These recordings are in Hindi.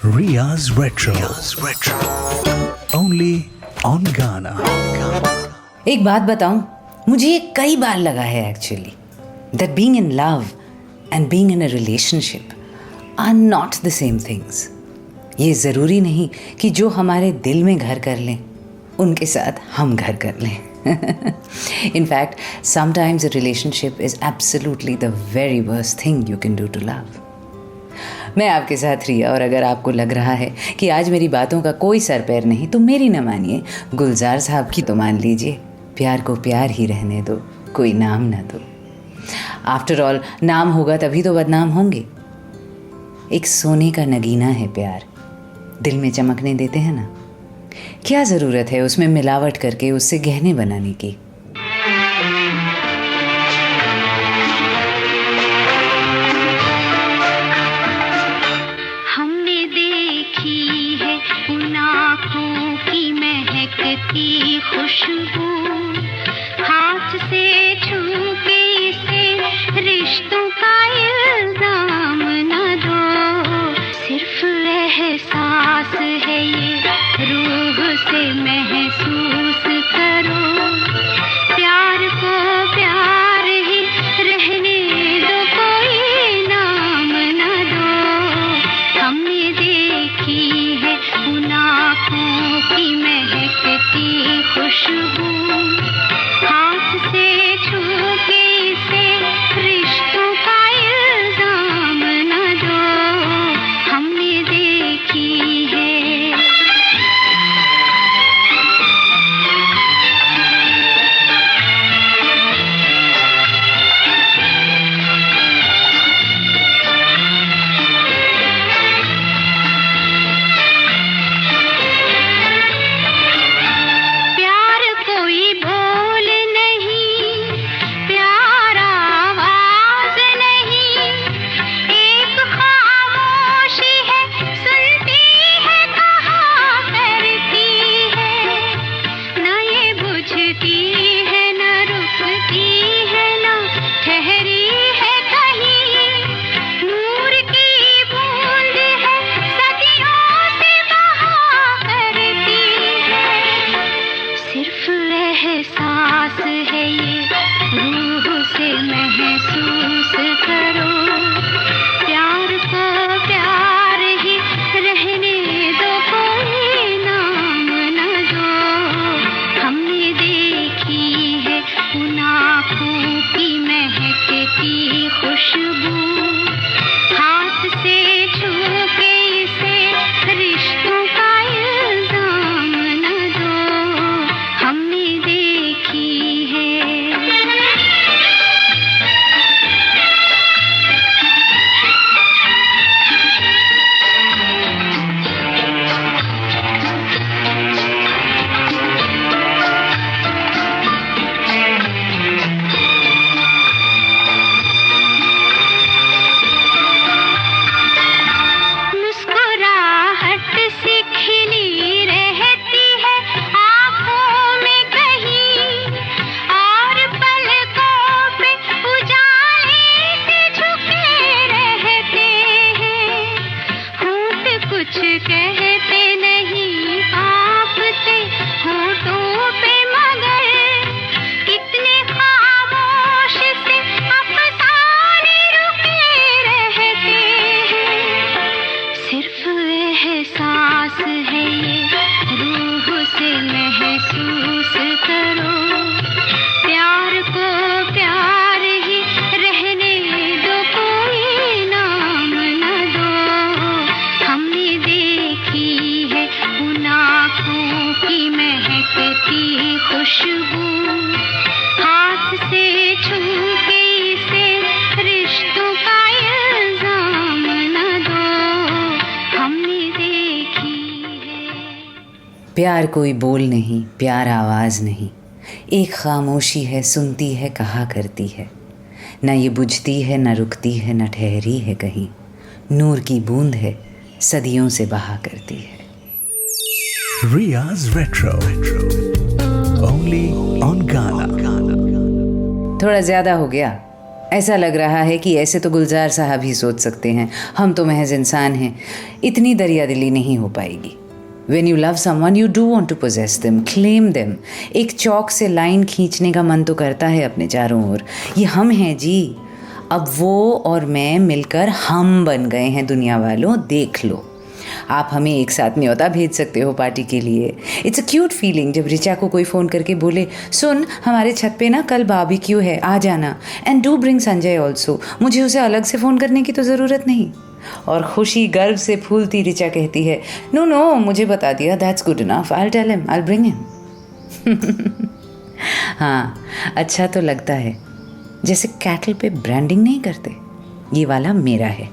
Riya's Retro. Only on Ghana. एक बात बताऊं, मुझे ये कई बार लगा है actually that being in love and being in a relationship are not the same things. ये ज़रूरी नहीं कि जो हमारे दिल में घर कर लें उनके साथ हम घर कर लें. In fact, sometimes a relationship is absolutely the very worst thing you can do to love. मैं आपके साथ रिया, और अगर आपको लग रहा है कि आज मेरी बातों का कोई सर पैर नहीं तो मेरी न मानिए, गुलजार साहब की तो मान लीजिए. प्यार को प्यार ही रहने दो, कोई नाम ना दो. आफ्टर ऑल नाम होगा तभी तो बदनाम होंगे. एक सोने का नगीना है प्यार, दिल में चमकने देते हैं ना. क्या ज़रूरत है उसमें मिलावट करके उससे गहने बनाने की. हमने देखी है उन आँखों की महकती खुशबू, हाथ से छू के इसे रिश्तों का इल्जाम न दो. सिर्फ एहसास है ये, रूह से महसूस करो. प्यार को प्यार ही रहने दो, कोई नाम न दो. हमने देखी है उन आँखों की महकती खुशबू, हाथ से छू के इसे रिश्तों का इल्जाम न दो. हमने देखी है. प्यार कोई बोल नहीं, प्यार आवाज नहीं, एक खामोशी है, सुनती है, कहा करती है. न ये बुझती है, न रुकती है, न ठहरी है कहीं. नूर की बूंद है, सदियों से बहा करती है. सिर्फ एहसास है ये, रूह से महसूस करो. प्यार को प्यार ही रहने दो, कोई नाम न दो. हमने देखी है उन आँखों की महकती खुशबू, हाथ से छू के इसे रिश्तों का इल्जाम न दो. हमने देखी है. मुस्कुराहट सी खिली रहती है आँखों में कहीं, और पलकों पे उजाले से झुके रहते हैं. होंठ कुछ कहते नहीं, कांपते होठों पे, मगर कितने खामोश से अफसाने रुके रहते हैं. सिर्फ एहसास है ये, रूह से महसूस करो. प्यार को प्यार ही रहने दो, कोई नाम न दो. हमने देखी है उन आँखों की महकती खुशबू, हाथ से छू के इसे रिश्तों का इल्जाम न दो. हमने देखी है. प्यार कोई बोल नहीं, प्यार आवाज़ नहीं, एक खामोशी है, सुनती है, कहा करती है. न ये बुझती है, न रुकती है, न ठहरी है कहीं. नूर की बूंद है, सदियों से बहा करती है. Riya's Retro. Only on Ghana. थोड़ा ज़्यादा हो गया, ऐसा लग रहा है कि ऐसे तो गुलजार साहब ही सोच सकते हैं, हम तो महज इंसान हैं, इतनी दरिया दिली नहीं हो पाएगी। When you love someone, you do want to possess them, claim them. एक चौक से लाइन खींचने का मन तो करता है अपने चारों ओर। ये हम हैं जी, अब वो और मैं मिलकर हम बन गए हैं दुनिया वालों, देख लो। आप हमें एक साथ न्योता भेज सकते हो पार्टी के लिए। इट्स अ क्यूट फीलिंग जब ऋचा को कोई फ़ोन करके बोले, सुन हमारे छत पे ना कल बारबेक्यू है, आ जाना, and do bring Sanjay also. मुझे उसे अलग से फ़ोन करने की तो ज़रूरत नहीं। और खुशी गर्व से फूलती ऋचा कहती है, नो नो मुझे बता दिया, that's good enough, I will tell him, I will bring him. हाँ, अच्छा तो लगता है, जैसे कैटल पे ब्रांडिंग नहीं करते, ये वाला मेरा है।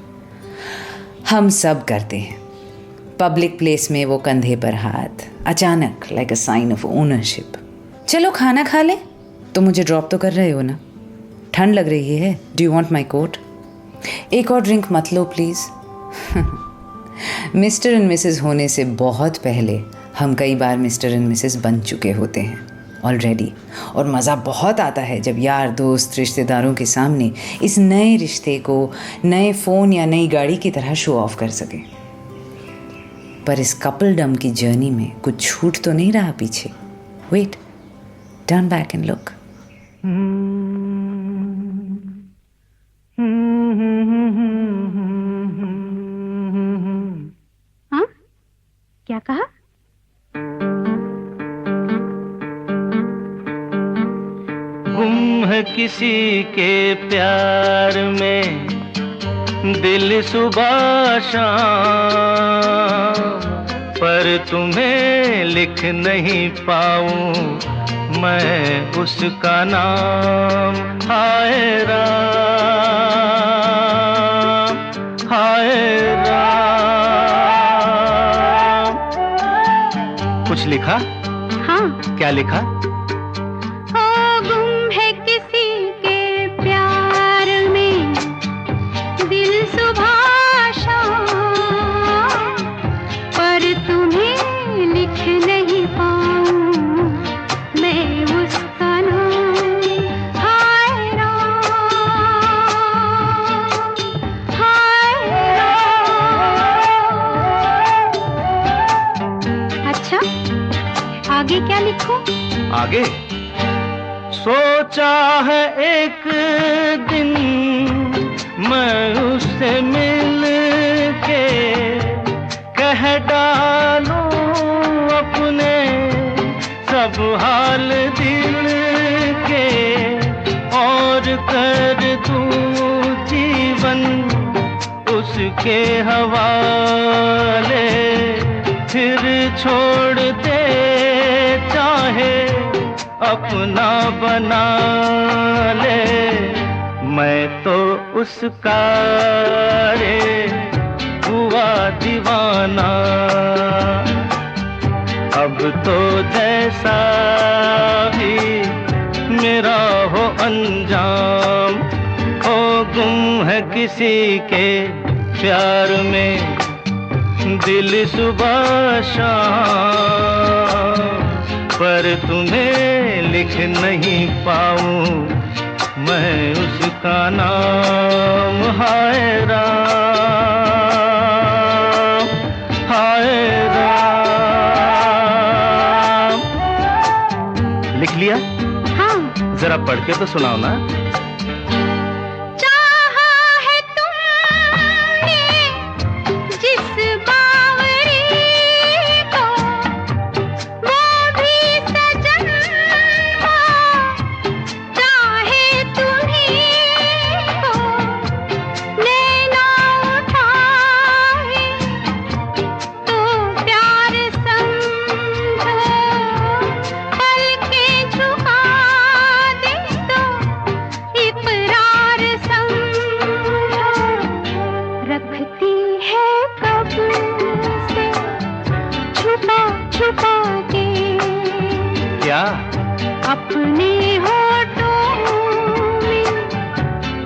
हम सब करते हैं। पब्लिक प्लेस में वो कंधे पर हाथ, अचानक like a sign of ownership. चलो खाना खा लें, तो मुझे ड्रॉप तो कर रहे हो ना? ठंड लग रही है, do you want my coat? एक और ड्रिंक मत लो प्लीज़। मिस्टर एंड मिसेस होने से बहुत पहले हम कई बार मिस्टर एंड मिसेस बन चुके होते हैं ऑलरेडी, और मज़ा बहुत आता है जब यार दोस्त रिश्तेदारों के सामने इस नए रिश्ते को नए फ़ोन या नई गाड़ी की तरह शो ऑफ कर सके। पर इस कपलडम की जर्नी में कुछ छूट तो नहीं रहा पीछे। Wait, turn back and look. हाँ, क्या कहा? गुम है किसी के प्यार में दिल सुबह शाम, पर तुम्हें लिख नहीं पाऊं मैं उसका नाम। हाय राम, हाय राम। कुछ लिखा? हाँ। क्या लिखा? गुम है किसी के प्यार में दिल सुबह शाम, पर तुम्हें लिख नहीं पाऊं मैं उसका नाम। हाय राम, हाय राम। अच्छा, आगे क्या लिखूं? आगे सोचा है एक दिन मैं उससे मिल के कह डालूं अपने सब हाल दिल के, और कर दूं जीवन उसके हवाले, फिर छोड़ दे चाहे अपना बना ले। मैं तो उसका रे हुआ दीवाना, अब तो जैसा भी मेरा हो अंजाम। हो गुम है किसी के प्यार में दिल सुबह शाम, पर तुम्हें लिख नहीं पाऊं मैं उसका नाम। हाय राम, हाय राम। लिख लिया? हाँ। जरा पढ़ के तो सुनाओ ना। अपने होठों में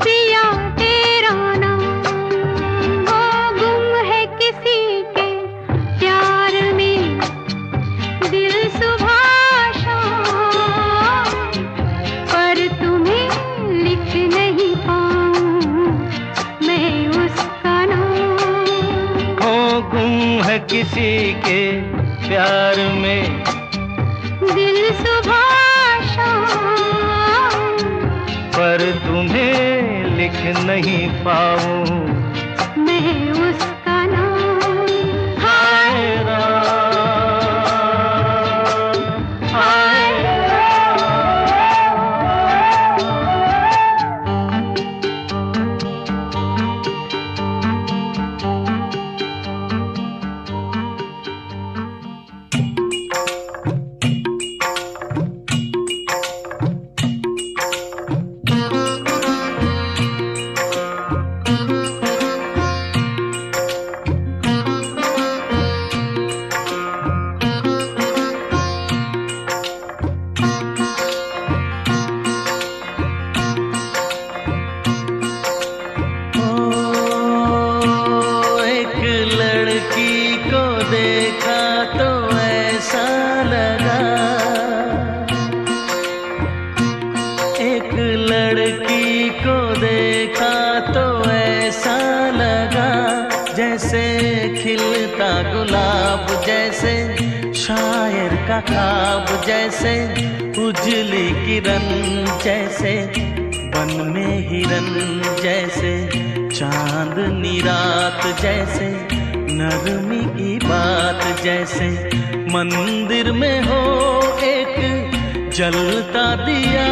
पिया तेरा नाम। वो गुम है किसी के प्यार में दिल सुबह शाम, पर तुम्हें लिख नहीं पाऊं गुम है किसी के प्यार में। दिल सुबह शाम पर तुम्हें लिख नहीं पाऊं मैं उसका नाम। हाय राम, हाय गुलाब जैसे शायर का ख्वाब जैसे उजली किरण जैसे बन में हिरन जैसे चांदनी रात जैसे नरमी की बात जैसे मंदिर में हो एक जलता दिया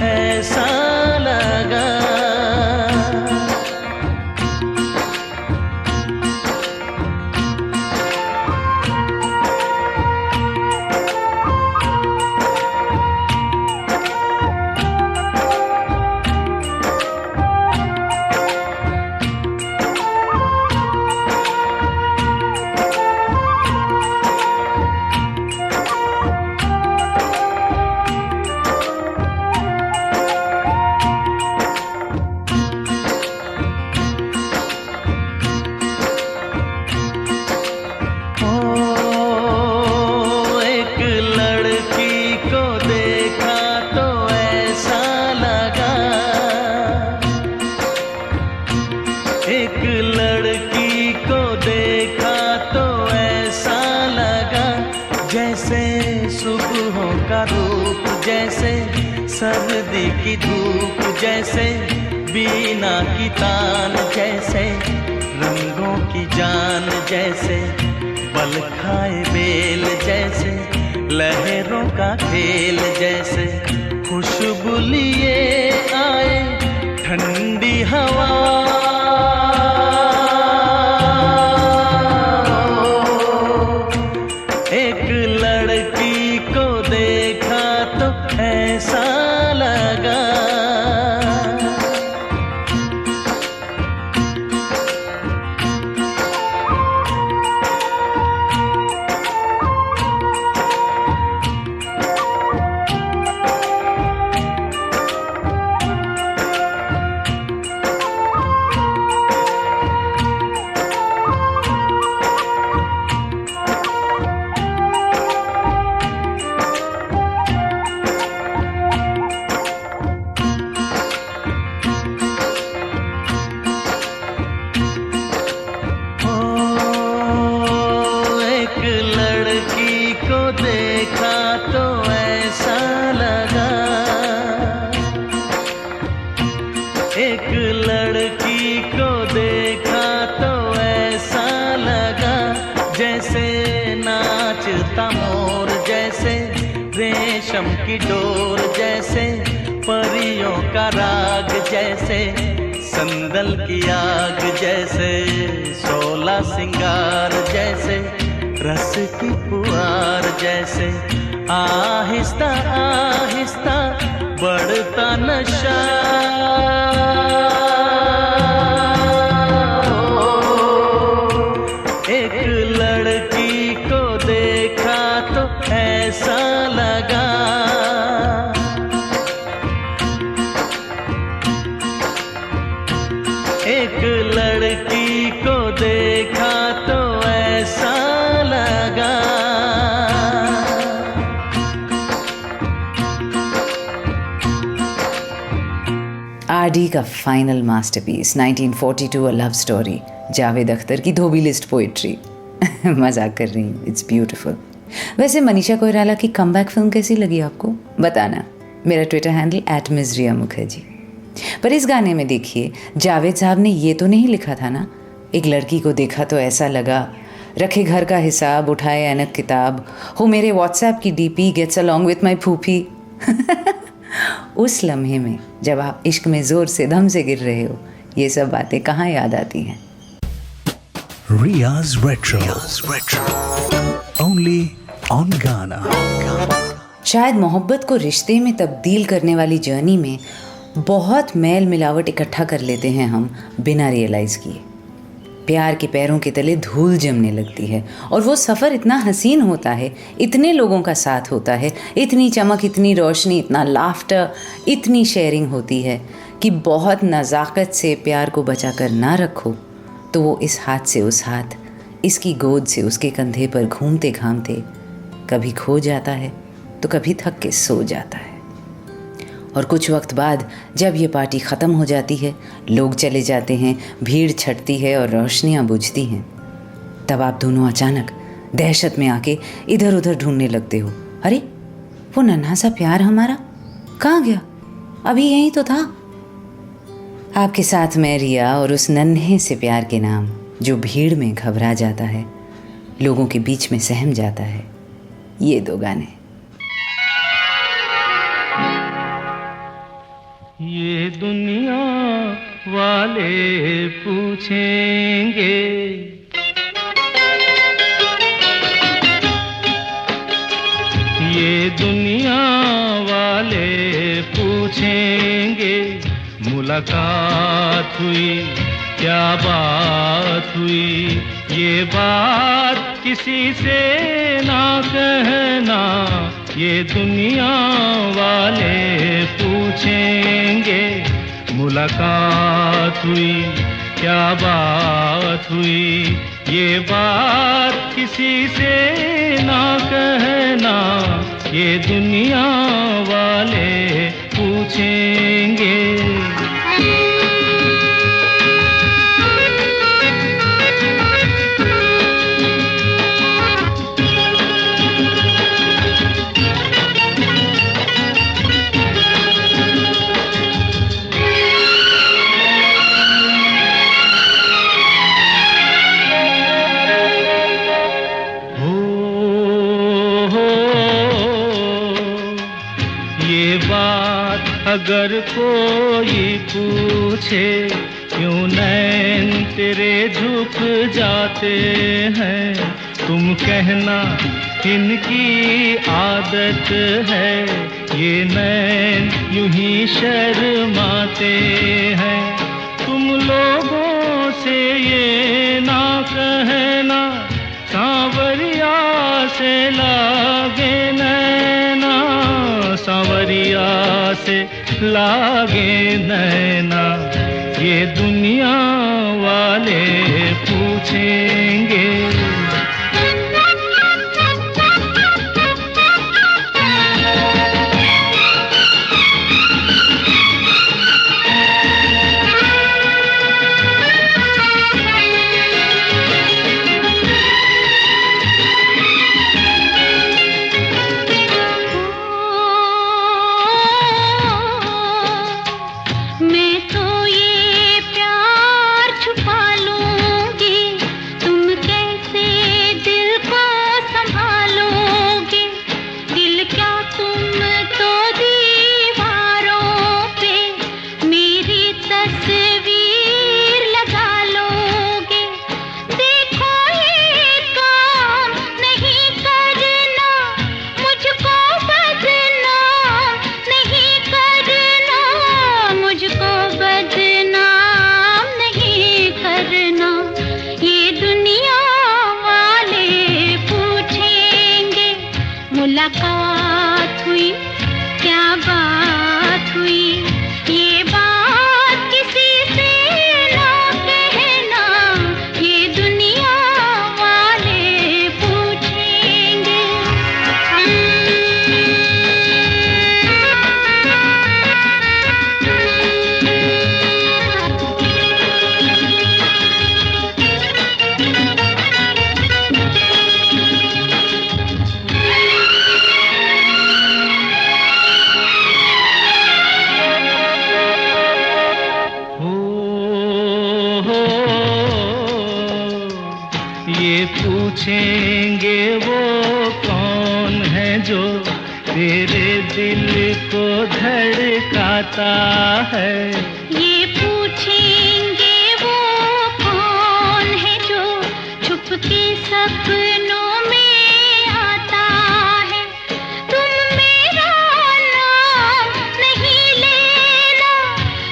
ऐसा लगा सर्दी की धूप जैसे बीना की तान जैसे रंगों की जान जैसे बल खाए बेल जैसे लहरों का खेल जैसे खुशबू लिए आए ठंडी हवा एक लड़की को देखा तो ऐसा लगा एक लड़की को देखा तो ऐसा लगा जैसे नाचता मोर जैसे रेशम की डोर जैसे परियों का राग जैसे संदल की आग जैसे सोलह सिंगार जैसे रस की पुआर जैसे आहिस्ता आहिस्ता बढ़ता नशा एक लड़की को देखा तो ऐसा लगा एक लड़की को देखा तो ऐसा लगा आरडी का final masterpiece 1942 a love story, Javed Akhtar की धोबी लिस्ट पोइट्री। मजाक कर रही हूँ, इट्स ब्यूटिफुल। वैसे मनीषा कोइराला की कमबैक फिल्म कैसी लगी आपको, बताना। मेरा ट्विटर हैंडल @मिजरिया मुखर्जी। पर इस गाने में देखिए, जावेद साहब ने ये तो नहीं लिखा था ना, एक लड़की को देखा तो ऐसा लगा, रखे घर का हिसाब, उठाए ऐनक किताब, हो मेरे व्हाट्सएप की DP, gets along with my फूफी। उस लम्हे में जब आप इश्क में जोर से दम से गिर रहे हो, ये सब बातें कहाँ याद आती हैं। Ria's Retro. Only on Ghana. शायद मोहब्बत को रिश्ते में तब्दील करने वाली जर्नी में बहुत मेल मिलावट इकट्ठा कर लेते हैं हम बिना रियलाइज़ किए। प्यार के पैरों के तले धूल जमने लगती है और वो सफ़र इतना हसीन होता है, इतने लोगों का साथ होता है, इतनी चमक, इतनी रोशनी, इतना लाफ्टर, इतनी शेयरिंग होती है कि बहुत नज़ाकत से प्यार को बचा कर ना रखो तो वो इस हाथ से उस हाथ, इसकी गोद से उसके कंधे पर घूमते घामते कभी खो जाता है तो कभी थक के सो जाता है। और कुछ वक्त बाद जब ये पार्टी ख़त्म हो जाती है, लोग चले जाते हैं, भीड़ छटती है और रोशनियाँ बुझती हैं, तब आप दोनों अचानक दहशत में आके इधर उधर ढूंढने लगते हो। अरे वो नन्हा सा प्यार हमारा कहाँ गया, अभी यहीं तो था। आपके साथ मैं रिया और उस नन्हे से प्यार के नाम जो भीड़ में घबरा जाता है, लोगों के बीच में सहम जाता है। ये दो गाने। ये दुनिया वाले पूछेंगे, ये दुनिया वाले पूछेंगे, मुलाकात हुई क्या बात हुई, ये बात किसी से ना कहना, ये दुनिया वाले पूछेंगे, मुलाकात हुई क्या बात हुई, ये बात किसी से ना कहना, ये दुनिया वाले पूछेंगे। अगर कोई पूछे क्यों नैन तेरे झुक जाते हैं, तुम कहना इनकी आदत है, ये नैन यूं ही शर्माते हैं। तुम लोगों से ये ना कहना, सांवरिया से लागे नैना, सांवरिया से लागे नैना, ये दुनिया वाले पूछेंगे। मैं तो ये प्यार छुपा लूंगी, तुम कैसे मेरे दिल को धड़काता है। ये पूछेंगे वो कौन है जो छुप के सपनों में आता है। तुम मेरा नाम नहीं लेना,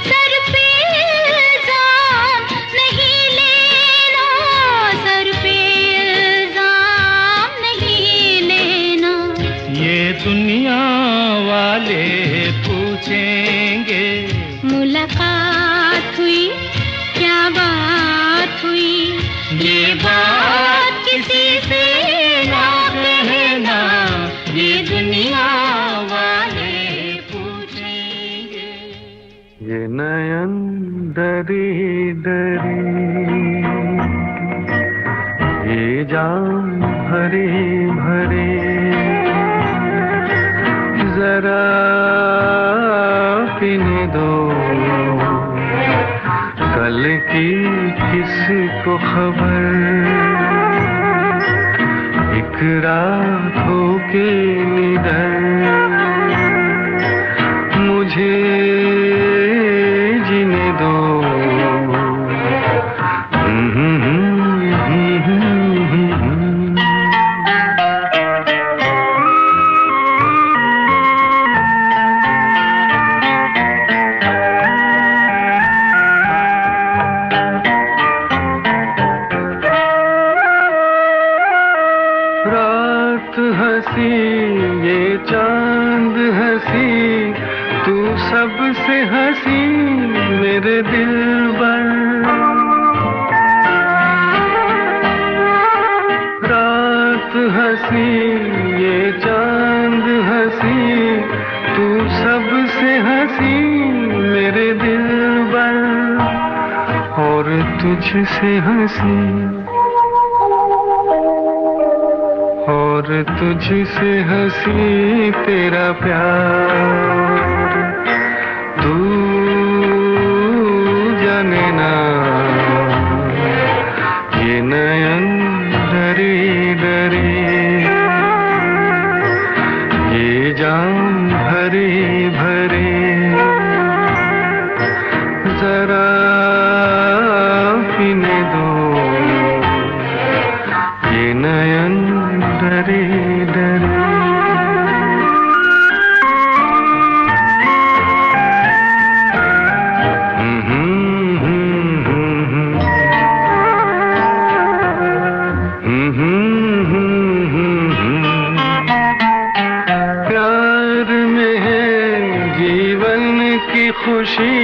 सर पे इल्जाम नहीं लेना, सर पे इल्जाम नहीं लेना। ये दुनिया वाले पूछेंगे मुलाकात हुई, क्या बात हुई, ये बात किसी से ना कहना, ये दुनिया वाले पूछेंगे। ये नयन डरी डरी, ये जान भरी भरी, जरा पीने दो कल की किसको खबर। एक रात हो के निडर मुझे जीने दो। हंसी ये चांद हंसी, तू सबसे हंसी मेरे दिल पर। रात हंसी ये चांद हंसी, तू सबसे हंसी मेरे दिल पर। और तुझसे हंसी, और तुझसे हंसी तेरा प्यार। तू जाने ना ये नयन डरी डरी, ये जान भरी भरी, जरा पीने दो ये नयन डरी डरी। प्यार में है जीवन की खुशी,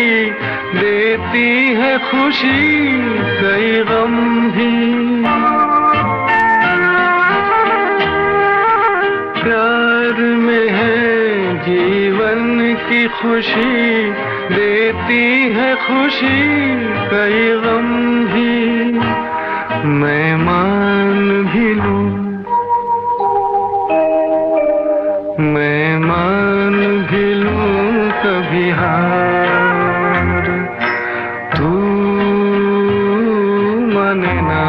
देती है खुशी कई गम भी। प्यार में है जीवन की खुशी, देती है खुशी कई गम भी। मैं मान भी लूं, मैं मान भी लूं कभी हार, तू माने ना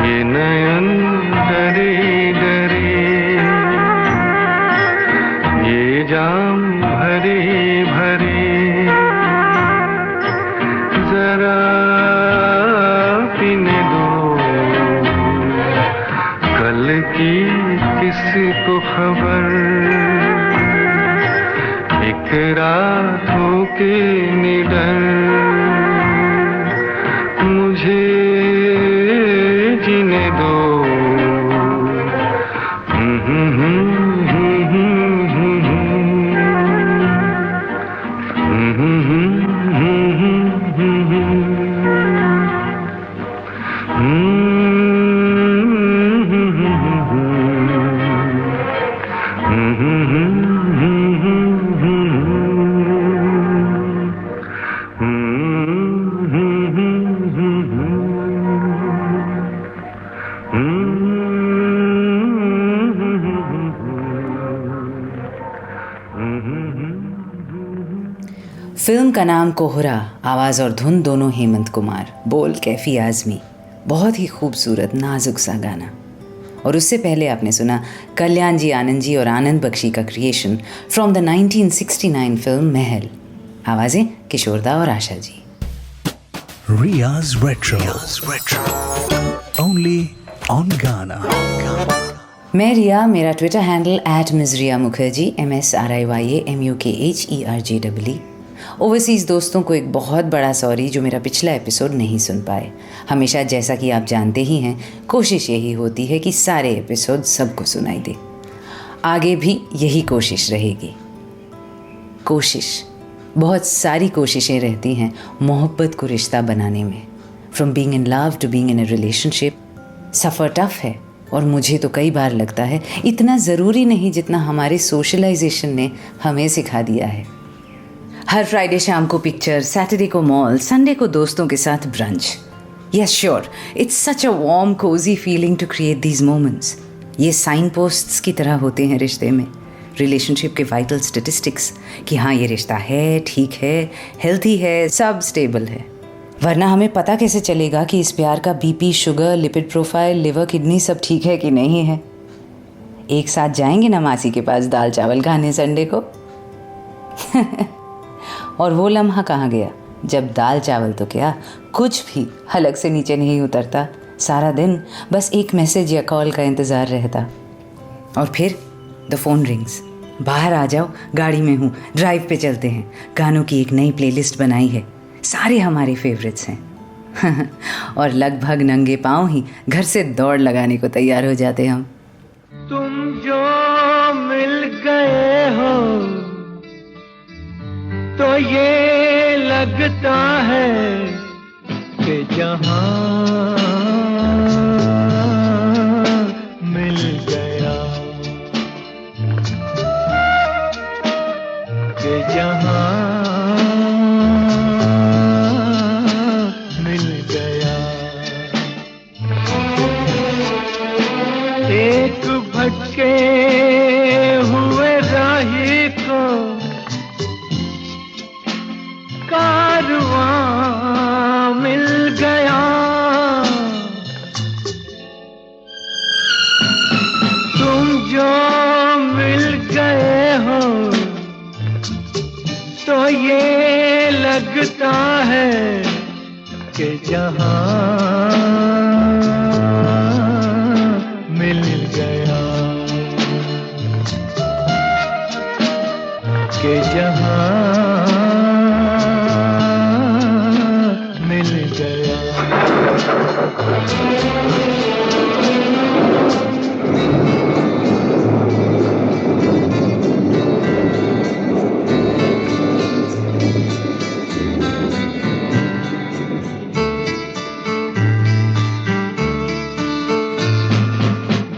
ये नयन डरी डरी, ये जाम भरी भरी, जरा पीने दो कल की किसको खबर। एक रात हो के निडर मुझे जीने दो। फिल्म का नाम कोहरा, आवाज़ और धुन दोनों हेमंत कुमार, बोल कैफी आज़मी। बहुत ही खूबसूरत नाजुक सा गाना। और उससे पहले आपने सुना कल्याण जी आनंद जी और आनंद बख्शी का क्रिएशन फ्रॉम द 1969 फिल्म महल। आवाज़ें किशोरदा और Asha ji. Riya's Retro. Only on Ghana. मैं रिया, मेरा ट्विटर हैंडल @मिज़रिया मुखर्जी MSRIYAMUKHERJEE। ओवरसीज़ दोस्तों को एक बहुत बड़ा सॉरी जो मेरा पिछला एपिसोड नहीं सुन पाए। हमेशा जैसा कि आप जानते ही हैं, कोशिश यही होती है कि सारे एपिसोड सबको सुनाई दे। आगे भी यही कोशिश रहेगी। बहुत सारी कोशिशें रहती हैं मोहब्बत को रिश्ता बनाने में। From being in love to being in a relationship सफ़र टफ है, और मुझे तो कई बार लगता है इतना ज़रूरी नहीं जितना हमारे सोशलाइजेशन ने हमें सिखा दिया है। हर फ्राइडे शाम को पिक्चर, सैटरडे को मॉल, संडे को दोस्तों के साथ brunch. Yes sure, it's such a warm cosy feeling to create these moments. ये साइन पोस्ट्स की तरह होते हैं रिश्ते में, रिलेशनशिप के वाइटल स्टेटिस्टिक्स कि हाँ ये रिश्ता है, ठीक है, हेल्थी है, सब स्टेबल है। वरना हमें पता कैसे चलेगा कि इस प्यार का BP, sugar, lipid profile, liver, kidney सब ठीक है कि नहीं है। एक साथ जाएंगे ना मासी के पास दाल चावल खाने संडे को। और वो लम्हा कहाँ गया जब दाल चावल तो क्या, कुछ भी हलक से नीचे नहीं उतरता। सारा दिन बस एक मैसेज या कॉल का इंतज़ार रहता। और फिर द फोन रिंग्स, बाहर आ जाओ, गाड़ी में हूँ, ड्राइव पे चलते हैं। गानों की एक नई प्लेलिस्ट बनाई है, सारे हमारे फेवरेट्स हैं। और लगभग नंगे पाँव ही घर से दौड़ लगाने को तैयार हो जाते हम। तुम जो मिल गए हो तो ये लगता है कि जहां मिल गया, कि जहां मिल गया। एक भटके हुए राही को कारवां मिल गया। तुम जो मिल गए हो तो ये लगता है कि जहां मिल गया, कि जहां मिल गया।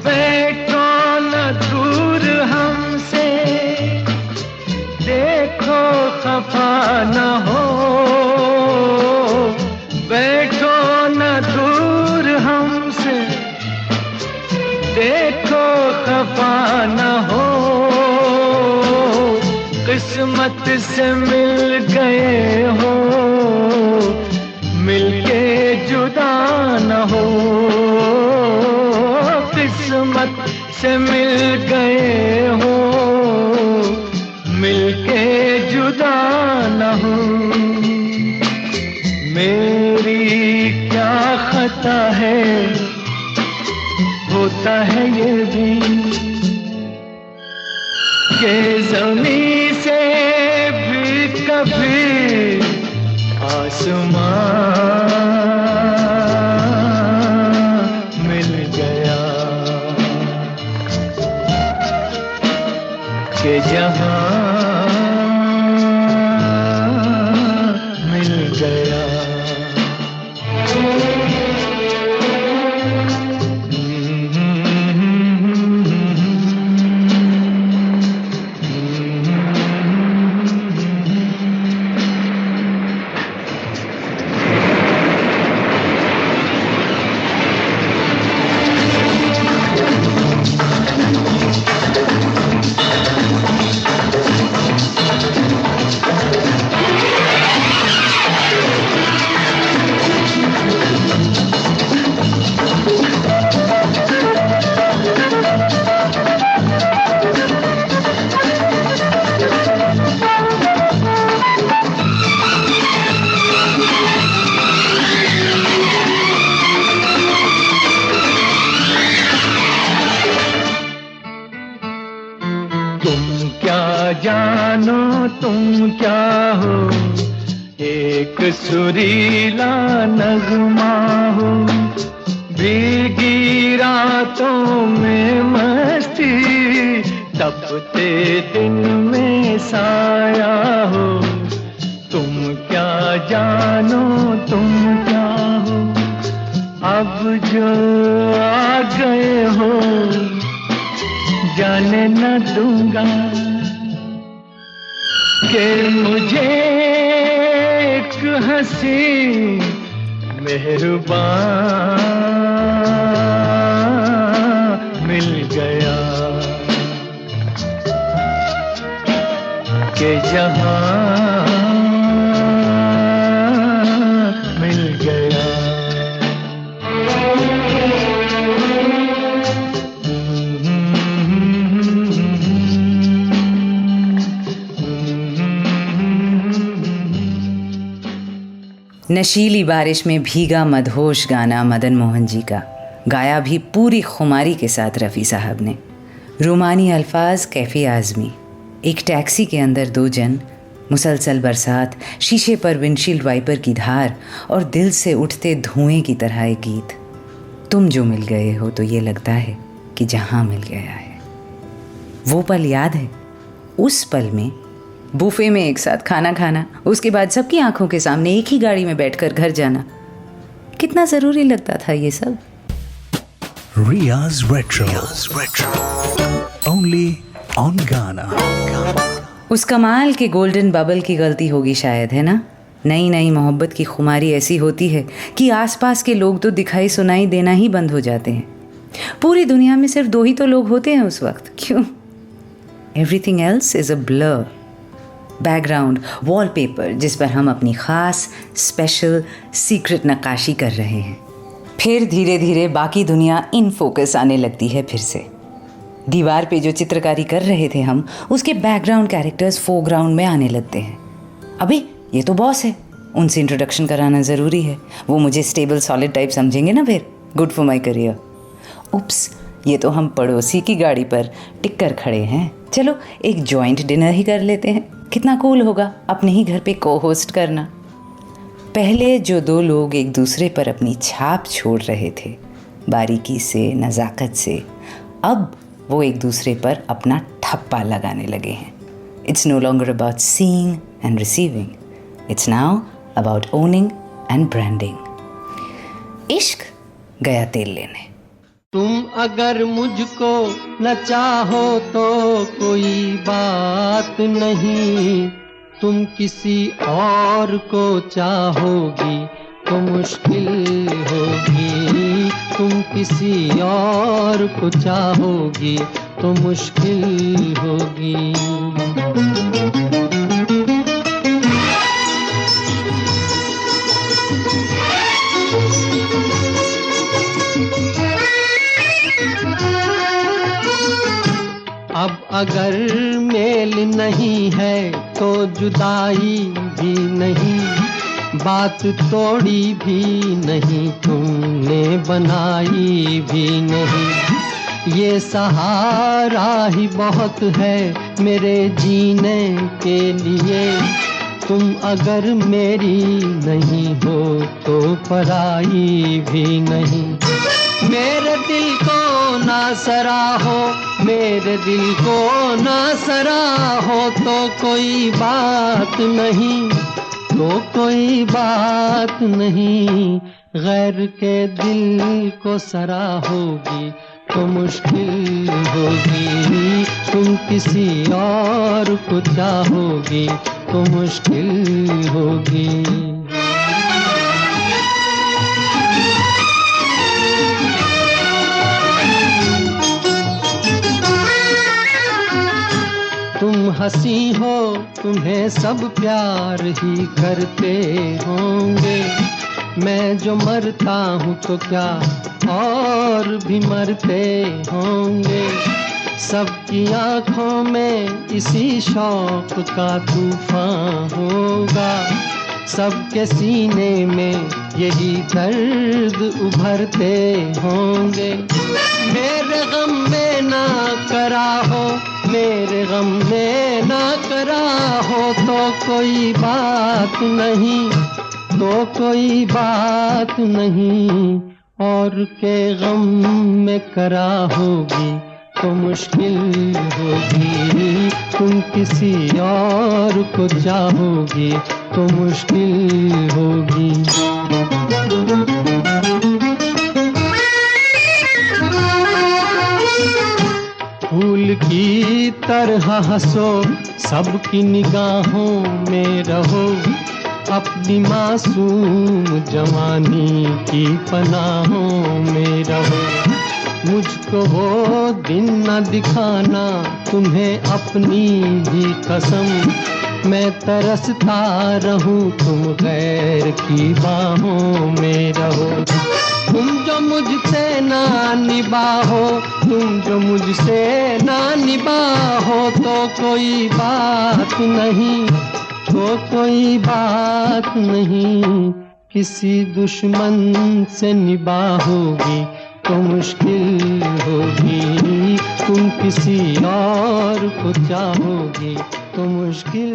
बैठो न दूर हमसे, देखो खफा न हो। बैठो न दूर हमसे, देखो खफा न हो। किस्मत से मिल गए हो, मिलके जुदा न हो। किस्मत से मिल गए हो, मिलके जुदा न हो। मेरी क्या खता है, होता है ये भी कि ज़मीं से भी कभी आसमान मिल गया, कि जहां मिल गया। तुम क्या जानो तुम क्या हो, एक सुरीला नगमा हो, भीगी रातों में मस्ती, तपते दिन में साया हो। तुम क्या जानो तुम क्या हो, अब जो आ गए हो जाने न दूंगा कि मुझे एक हंसी मेहरबान मिल गया, कि जहां मिल गया। नशीली बारिश में भीगा मदहोश गाना मदन मोहन जी का, गाया भी पूरी खुमारी के साथ रफ़ी साहब ने। रोमानी अल्फाज कैफ़े आज़मी, एक टैक्सी के अंदर दो जन, मुसलसल बरसात, शीशे पर विंडशील्ड वाइपर की धार और दिल से उठते धुएं की तरह एक गीत। तुम जो मिल गए हो तो ये लगता है कि जहां मिल गया है। वो पल याद है, उस पल में बुफे में एक साथ खाना खाना, उसके बाद सबकी आंखों के सामने एक ही गाड़ी में बैठकर घर जाना, कितना ज़रूरी लगता था ये सब। Riya's Retro. Only on Ghana. उस कमाल के गोल्डन बबल की गलती होगी शायद, है ना। नई नई मोहब्बत की खुमारी ऐसी होती है कि आसपास के लोग तो दिखाई सुनाई देना ही बंद हो जाते हैं। पूरी दुनिया में सिर्फ दो ही तो लोग होते हैं उस वक्त, क्यों? Everything else is a blur. Background wallpaper जिस पर हम अपनी ख़ास स्पेशल सीक्रेट नक्काशी कर रहे हैं। फिर धीरे धीरे बाकी दुनिया इन फोकस आने लगती है फिर से। दीवार पे जो चित्रकारी कर रहे थे हम, उसके बैकग्राउंड कैरेक्टर्स फोरग्राउंड में आने लगते हैं। अबे ये तो बॉस है, उनसे इंट्रोडक्शन कराना ज़रूरी है, वो मुझे स्टेबल सॉलिड टाइप समझेंगे ना, फिर गुड फॉर माई करियर। उप्स, ये तो हम पड़ोसी की गाड़ी पर टिक कर खड़े हैं, चलो एक जॉइंट डिनर ही कर लेते हैं। कितना कूल होगा अपने ही घर पे को होस्ट करना। पहले जो दो लोग एक दूसरे पर अपनी छाप छोड़ रहे थे, बारीकी से, नज़ाकत से, अब वो एक दूसरे पर अपना ठप्पा लगाने लगे हैं। It's no longer about seeing and receiving, it's now about owning and branding. इश्क गया तेल लेने। तुम अगर मुझको न चाहो तो कोई बात नहीं, तुम किसी और को चाहोगी तो मुश्किल होगी, तुम किसी और को चाहोगी तो मुश्किल होगी। अब अगर मेल नहीं है तो जुदाई भी नहीं, बात तोड़ी भी नहीं, तुमने बनाई भी नहीं। ये सहारा ही बहुत है मेरे जीने के लिए, तुम अगर मेरी नहीं हो तो पराई भी नहीं। मेरे दिल को ना सराहो, मेरे दिल को ना सराहो तो कोई बात नहीं, तो कोई बात नहीं। गैर के दिल को सराहोगी तो मुश्किल होगी, तुम किसी और को चाहोगी तो मुश्किल होगी। तुम हंसी हो, तुम्हें सब प्यार ही करते होंगे, मैं जो मरता हूँ तो क्या और भी मरते होंगे। सबकी आँखों में इसी शौक का तूफान होगा, सबके सीने में यही दर्द उभरते होंगे। मेरे गम में ना कराहो, मेरे गम में ना करा हो तो कोई बात नहीं, तो कोई बात नहीं। और के गम में करा होगी तो मुश्किल होगी, तुम किसी और को चाहोगी तो मुश्किल होगी। फूल की तरह हंसो, सबकी निगाहों में रहो, अपनी मासूम जवानी की पनाहों में रहो। मुझको वो दिन न दिखाना तुम्हें अपनी ही कसम, मैं तरसता रहूं तुम गैर की बाहों में रहो। तुम जो मुझसे ना निभाओ, तुम जो मुझसे ना निभाओ तो कोई बात नहीं, तो कोई बात नहीं। किसी दुश्मन से निभाओगी तो मुश्किल होगी, तुम किसी और को चाहोगी तो मुश्किल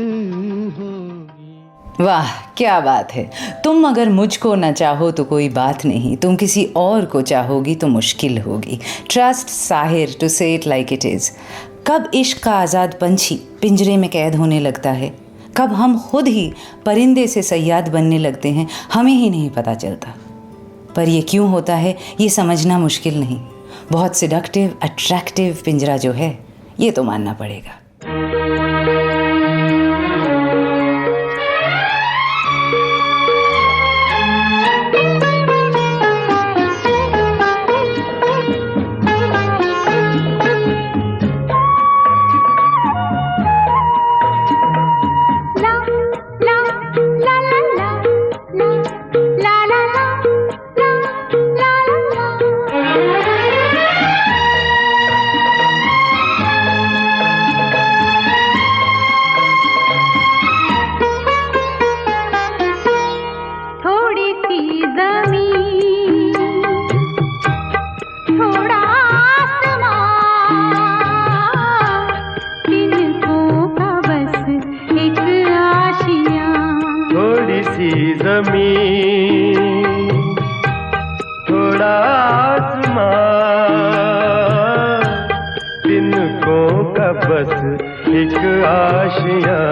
होगी। वाह क्या बात है। तुम अगर मुझको न चाहो तो कोई बात नहीं, तुम किसी और को चाहोगी तो मुश्किल होगी। ट्रस्ट साहिर टू से इट लाइक इट इज़। कब इश्क का आज़ाद पंछी पिंजरे में कैद होने लगता है, कब हम खुद ही परिंदे से सयाद बनने लगते हैं, हमें ही नहीं पता चलता। पर ये क्यों होता है ये समझना मुश्किल नहीं। बहुत सिडक्टिव अट्रैक्टिव पिंजरा जो है ये तो मानना पड़ेगा। थोड़ा आसमां, तिनकों का बस एक आशियां,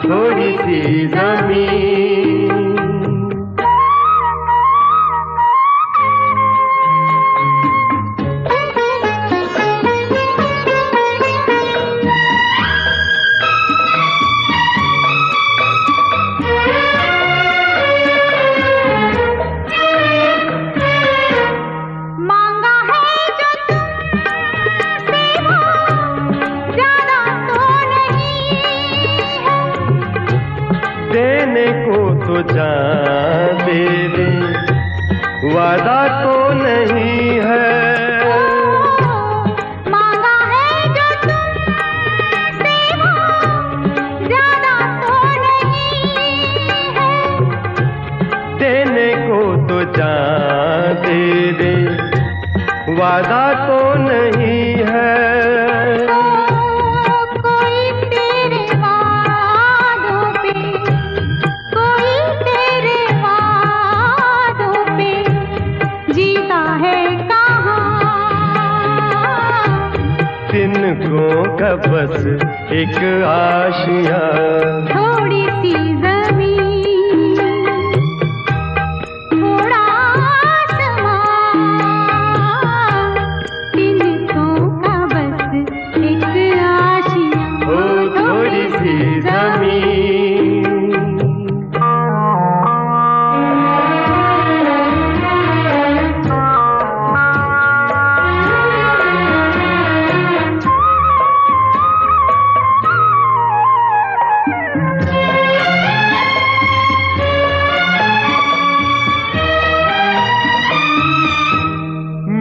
थोड़ी सी जमीन। जान दे दे, वादा तो नहीं है। मांगा है जो तुमसे वो ज्यादा तो नहीं है। देने को तो जान दे दे, वादा तो नहीं है। तिनकों का बस एक आशियां, थोड़ी सी जमीन, थोड़ा आसमां, तिनकों का बस एक आशियां, ओ थोड़ी सी जमीन।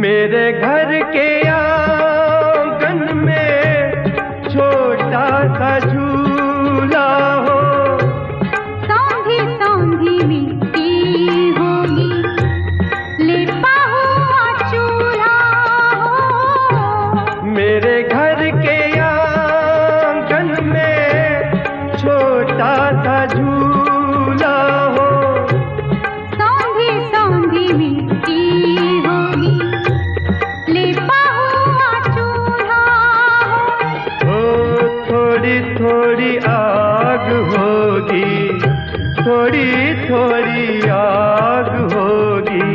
मेरे घर के आंगन में छोटा सा झूला हो, सौंधी सौंधी मिट्टी होगी, लिपा हुआ चूल्हा हो। मेरे घर के थोड़ी थोड़ी आग होगी, थोड़ी थोड़ी आग होगी।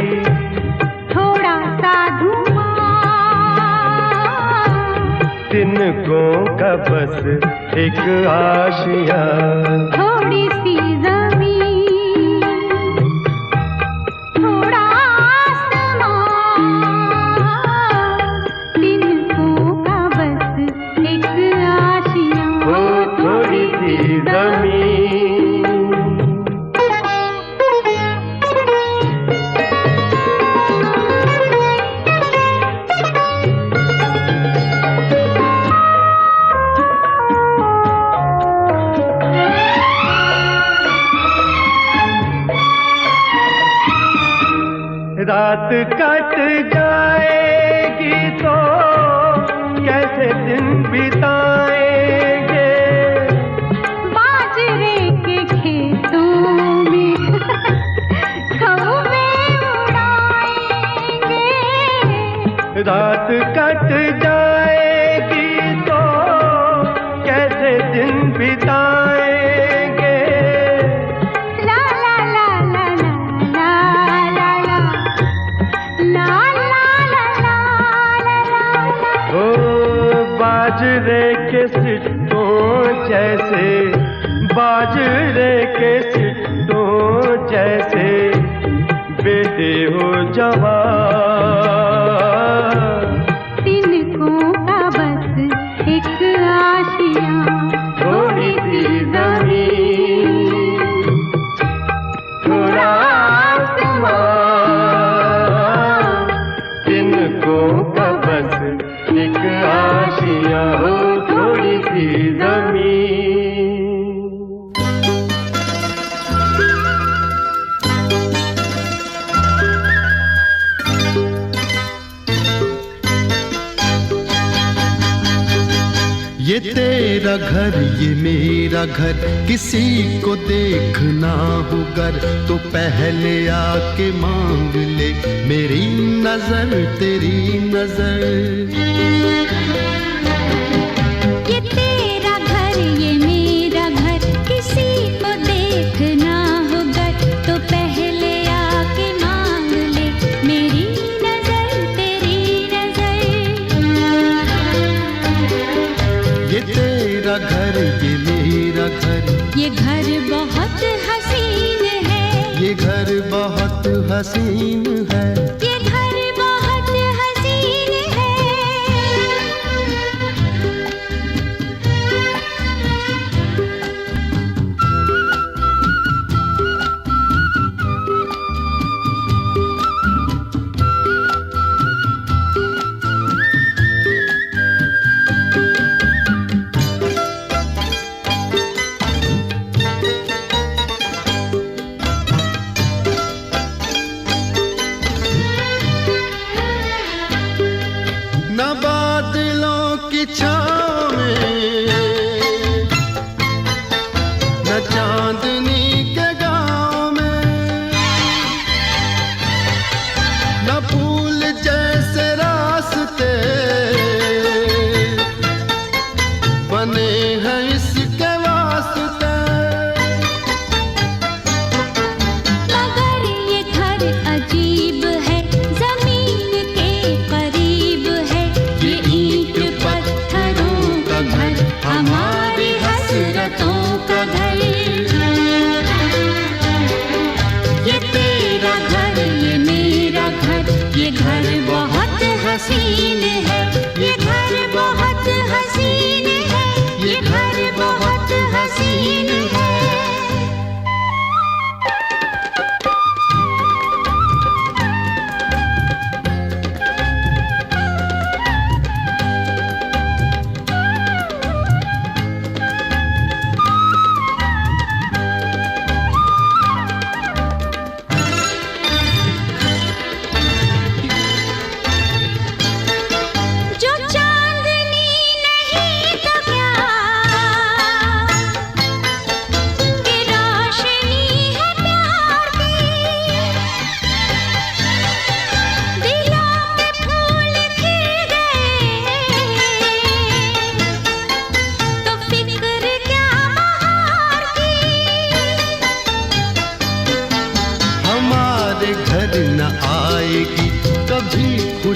थोड़ा सा धुआं, तिनकों का बस एक आशियाँ। थोड़ी सी जमीन, थोड़ा आसमां, तिनकों का बस एक आशियाँ। ओ थोड़ी सी जमीन। रात कट जाएगी तो कैसे दिन बिताएंगे। बाजरे के खेतों में कौवे उड़ाएंगे। रात कट जाएगी तो कैसे दिन बिताएंगे। ला ला ला ला ला ला ला ला ला ला ला ला ला। ओ बाजरे के सिट्टों जैसे, बाजरे के सिट्टों जैसे बेटे हो जवान। तिनकों का बस एक आशियाँ। थोड़ी सी जमीन, थोड़ा आसमान, तिनकों का बस एक आशियाँ। हो थोड़ी सी जमीन। ये तेरा घर ये मेरा घर, किसी को देखना हो गर तो पहले आके मांग ले मेरी नजर तेरी नजर। ये तेरा घर ये मेरा घर, किसी को देखना होगा तो पहले आके मांग ले मेरी नजर तेरी नजर। ये तेरा घर ये मेरा घर, ये घर बहुत हसीन है, ये घर बहुत हसीन है। ये घर बहुत हसीन है। न बादलों की छाँव में, न चांदनी के गाँव में, न फूल जैसे रास्ते बने हैं इसके वास्ते। मगर ये घर अजीब है, जमीन के करीब है। ये ईंट पत्थरों का घर, हमारी हसरतों का घर। ये तेरा घर ये मेरा घर, ये घर बहुत हसीन है, ये घर बहुत हसीन है, ये घर बहुत हसीन है।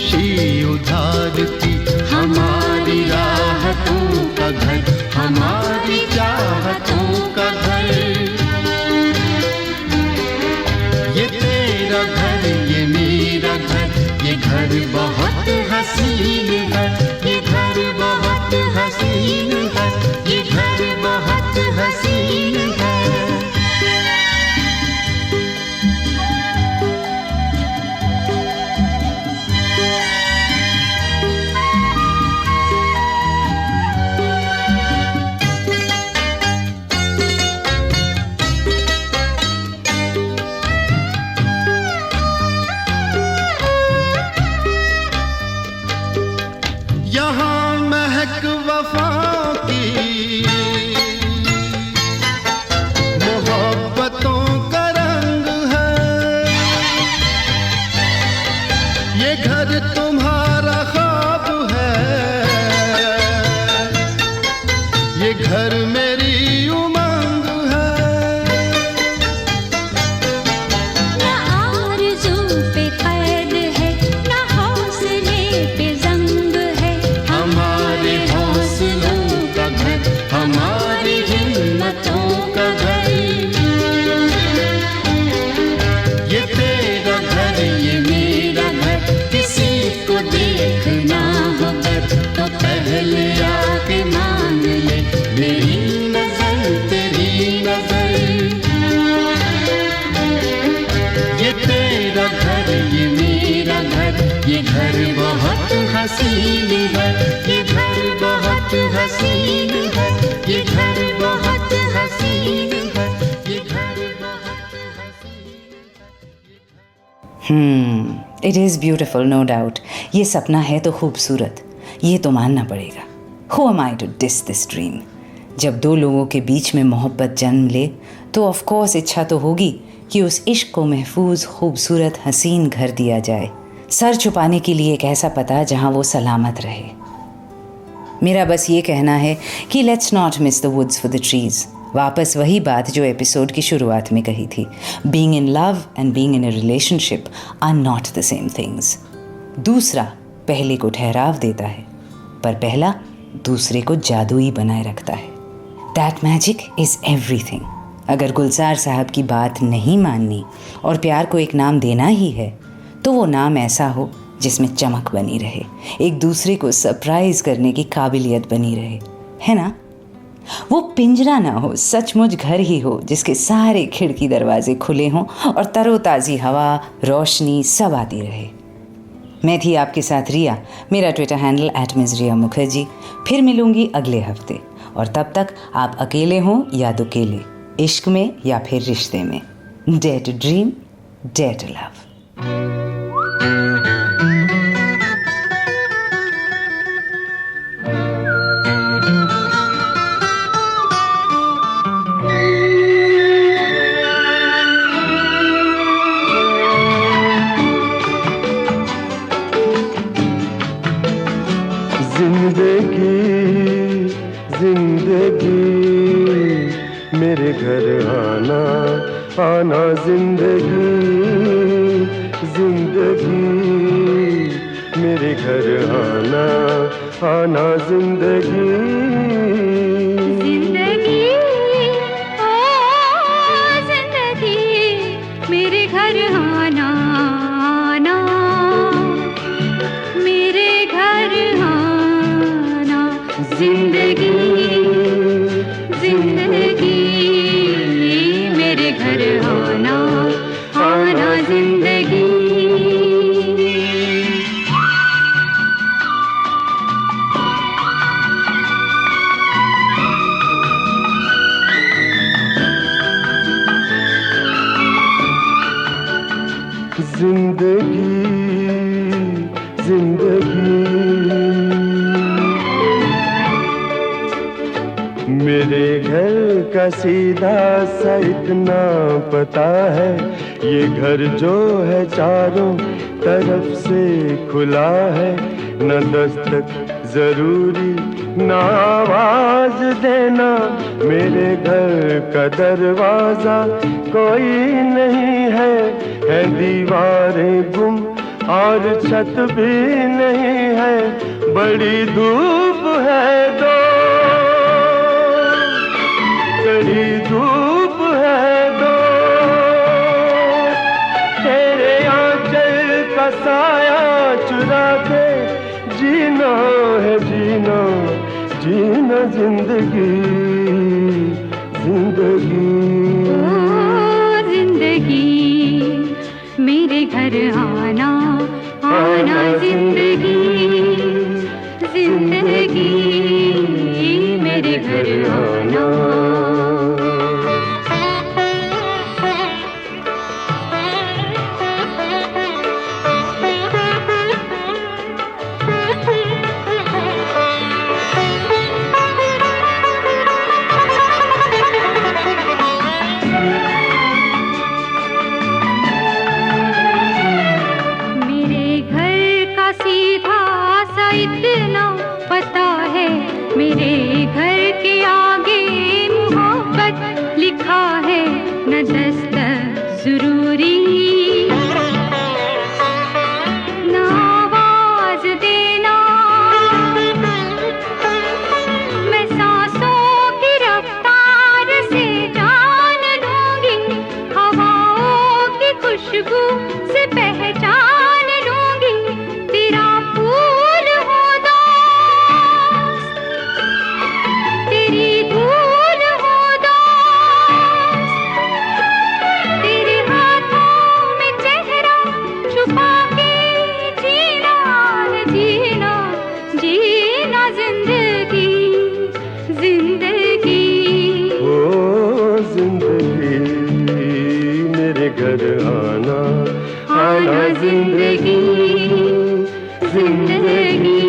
खुशी उधारती, हमारी राहतों का घर, हमारी चाहतों का घर। ये तेरा घर, ये मेरा घर, ये घर बहुत हसीन है, ये घर बहुत हसीन है, ये घर बहुत हसीन है। यहाँ महक वफा की, मोहब्बतों का रंग है। ये घर तुम्हारा ख्वाब है, ये घर मेरी उमंग है। न आरज़ू पे कैद है, न हौसले पे ज़ंग है, हमारे हौसलों का घर, हमारी हिम्मतों का घर। ये तेरा घर, ये मेरा घर, किसी को देखना हो घर तो पहले आके मांग ले मेरी नजर, तेरी नजर। ये तेरा घर, ये मेरा घर, ये घर बहुत हसीन है, ये घर बहुत हसीन है, ये घर बहुत हसीन है, ये घर बहुत हसीन है। It is beautiful, no doubt. ये सपना है तो खूबसूरत, ये तो मानना पड़ेगा। Who am I to diss this dream. जब दो लोगों के बीच में मोहब्बत जन्म ले तो ऑफ कोर्स इच्छा तो होगी कि उस इश्क को महफूज, खूबसूरत, हसीन घर दिया जाए। सर छुपाने के लिए एक ऐसा पता जहां वो सलामत रहे। मेरा बस ये कहना है कि let's not miss the woods for the trees. वापस वही बात जो एपिसोड की शुरुआत में कही थी, being in love and being in a relationship are not the same things. दूसरा पहले को ठहराव देता है, पर पहला दूसरे को जादुई बनाए रखता है। That magic is everything. अगर गुलजार साहब की बात नहीं माननी और प्यार को एक नाम देना ही है तो वो नाम ऐसा हो जिसमें चमक बनी रहे, एक दूसरे को सरप्राइज करने की काबिलियत बनी रहे, है ना? वो पिंजरा ना हो, सचमुच घर ही हो जिसके सारे खिड़की दरवाजे खुले हों और तरोताज़ी हवा, रोशनी सब आती रहे। मैं थी आपके साथ रिया, मेरा ट्विटर हैंडल @MsRiyaMukherjee। फिर मिलूंगी अगले हफ्ते, और तब तक आप अकेले हों या दुकेले, इश्क में या फिर रिश्ते में, dare to dream, dare to love. मेरे घर आना आना जिंदगी जिंदगी, मेरे घर आना आना जिंदगी जिंदगी ओ जिंदगी, मेरे घर आना आना, मेरे घर आना जिंदगी जिंदगी, मेरे घर आना आना जिंदगी। जिंदगी जिंदगी, मेरे घर का सीधा सा इतना पता है, ये घर जो है चारों तरफ से खुला है, न दस्तक जरूरी न आवाज देना, मेरे घर का दरवाजा कोई नहीं है दीवारें गुम और छत भी नहीं है, बड़ी धूप है दो, बड़ी धूप है दो। तेरे आंचल का साया चुरा के जीना है जीना, जीना जिंदगी, जिंदगी। ओ जिंदगी मेरे घर आना, आना जिंदगी, जिंदगी मेरे घर आना। इतना पता है मेरे घर के आगे मोहब्बत लिखा है, न दस्तक जरूरी न आवाज देना। मैं सांसों की रफ्तार से जान लूंगी, हवाओं की खुशबू से पहचान लूंगी। तेरा फूल हो दोस्त, तेरी धूल हो दोस्त, तेरे हाथों में चेहरा छुपा के जीना है जीना, जीना जिंदगी, जिंदगी। ओ जिंदगी मेरे घर आना, आना जिंदगी, जिंदगी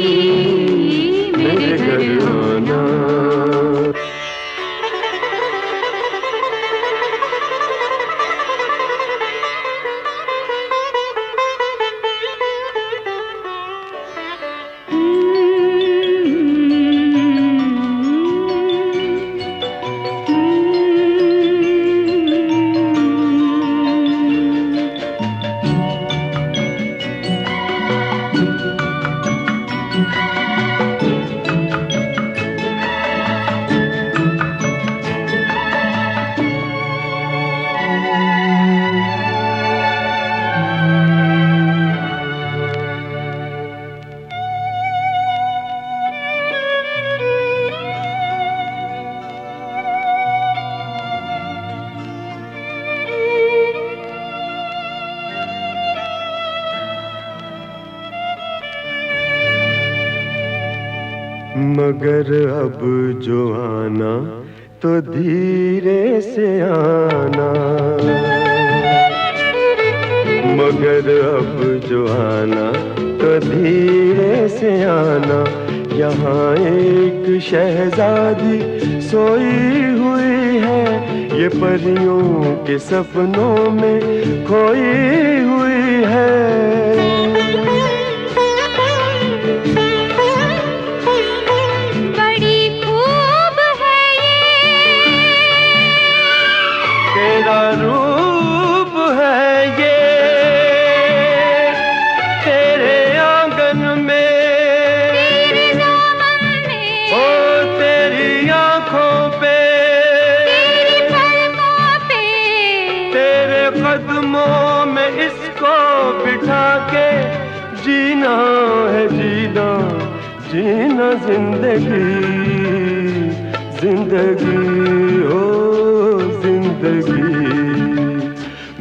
मेरे घर आना। मगर अब जो आना तो धीरे से आना, मगर अब जो आना तो धीरे से आना। यहाँ एक शहजादी सोई हुई है, ये परियों के सपनों में खोई हुई है। रूप है ये तेरे आंगन में, तेरे दामन में, ओ तेरी आंखों पे, तेरी पलकों पे, तेरे कदमों में इसको बिठा के जीना है जीना, जीना जिंदगी, जिंदगी ओ जिंदगी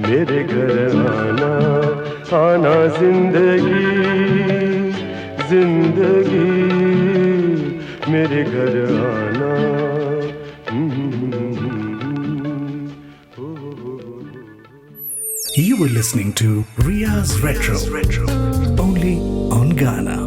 मेरे घर आना, आना जिंदगी, जिंदगी मेरे घर आना। You were listening to Riya's Retro, only on Ghana.